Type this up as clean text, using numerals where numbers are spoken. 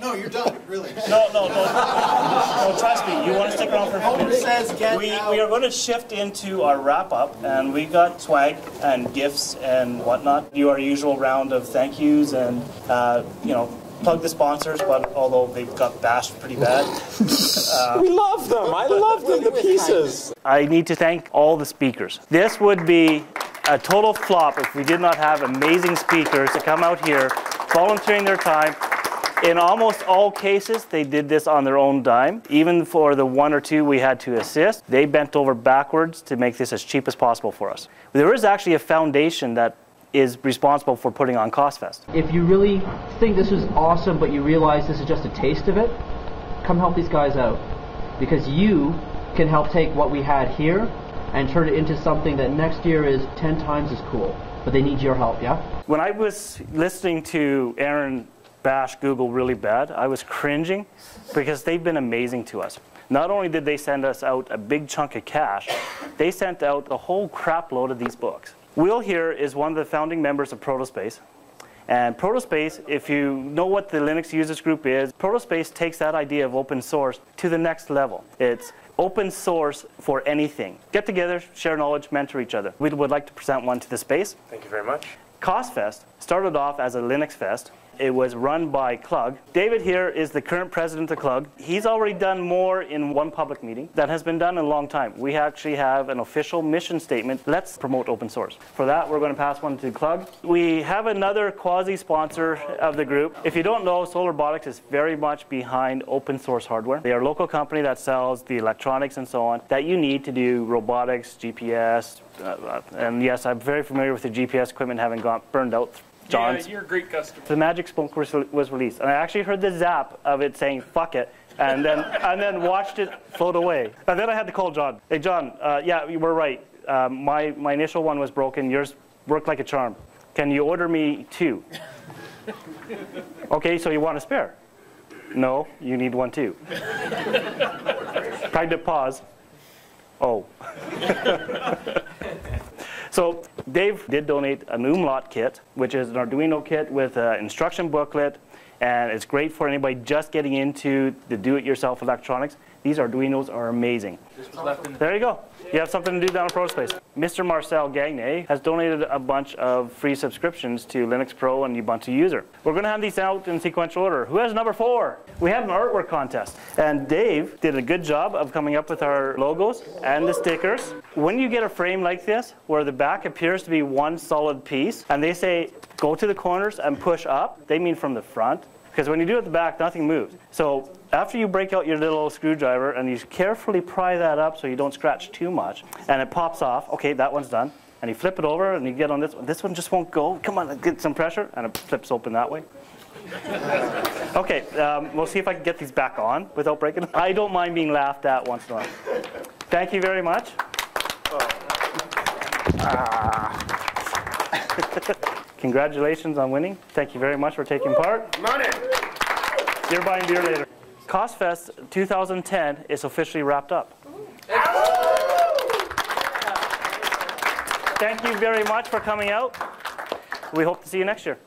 No, you're done, really. No, trust me, you want to stick around for a few minutes. We are going to shift into our wrap-up, and we got swag and gifts and whatnot. Do our usual round of thank yous and, you know, plug the sponsors, but although they've got bashed pretty bad. We love them. I love them to pieces. I need to thank all the speakers. This would be a total flop if we did not have amazing speakers to come out here, volunteering their time. In almost all cases, they did this on their own dime. Even for the one or two we had to assist, they bent over backwards to make this as cheap as possible for us. There is actually a foundation that is responsible for putting on COSSFest. If you really think this is awesome, but you realize this is just a taste of it, come help these guys out. Because you can help take what we had here and turn it into something that next year is 10 times as cool. But they need your help, yeah? When I was listening to Aaron bash Google really bad, I was cringing because they've been amazing to us. Not only did they send us out a big chunk of cash, they sent out a whole crap load of these books. Will here is one of the founding members of Protospace. And Protospace, if you know what the Linux users group is, Protospace takes that idea of open source to the next level. It's open source for anything. Get together, share knowledge, mentor each other. We would like to present one to the space. Thank you very much. COSSFest started off as a Linux fest. It was run by Clug. David here is the current president of Clug. He's already done more in one public meeting than has been done in a long time. We actually have an official mission statement. Let's promote open source. For that, we're going to pass one to Clug. We have another quasi-sponsor of the group. If you don't know, Solar Robotics is very much behind open source hardware. They are a local company that sells the electronics and so on that you need to do robotics, GPS, and yes, I'm very familiar with the GPS equipment having got burned out. John's. Yeah, you're a great customer. The Magic Spoke was released, and I actually heard the zap of it saying "fuck it," and then watched it float away. And then I had to call John. Hey, John, yeah, you were right. My initial one was broken. Yours worked like a charm. Can you order me 2? Okay, so you want a spare? No, you need one too. Pregnant pause. Oh. So Dave did donate an Umlaut kit, which is an Arduino kit with an instruction booklet, and it's great for anybody just getting into the do-it-yourself electronics. These Arduinos are amazing. There you go. You have something to do down in Protospace. Mr. Marcel Gagné has donated a bunch of free subscriptions to Linux Pro and Ubuntu User. We're going to have these out in sequential order. Who has number 4? We have an artwork contest. And Dave did a good job of coming up with our logos and the stickers. When you get a frame like this, where the back appears to be one solid piece, and they say, go to the corners and push up, they mean from the front. Because when you do it at the back, nothing moves. So after you break out your little screwdriver and you carefully pry that up so you don't scratch too much, and it pops off, okay, that one's done. And you flip it over and you get on this one. This one just won't go. Come on, get some pressure. And it flips open that way. Okay, we'll see if I can get these back on without breaking them. I don't mind being laughed at once in a while. Thank you very much. Congratulations on winning. Thank you very much for taking part. Money. You're buying beer later. COSSFest 2010 is officially wrapped up. Thank you very much for coming out. We hope to see you next year.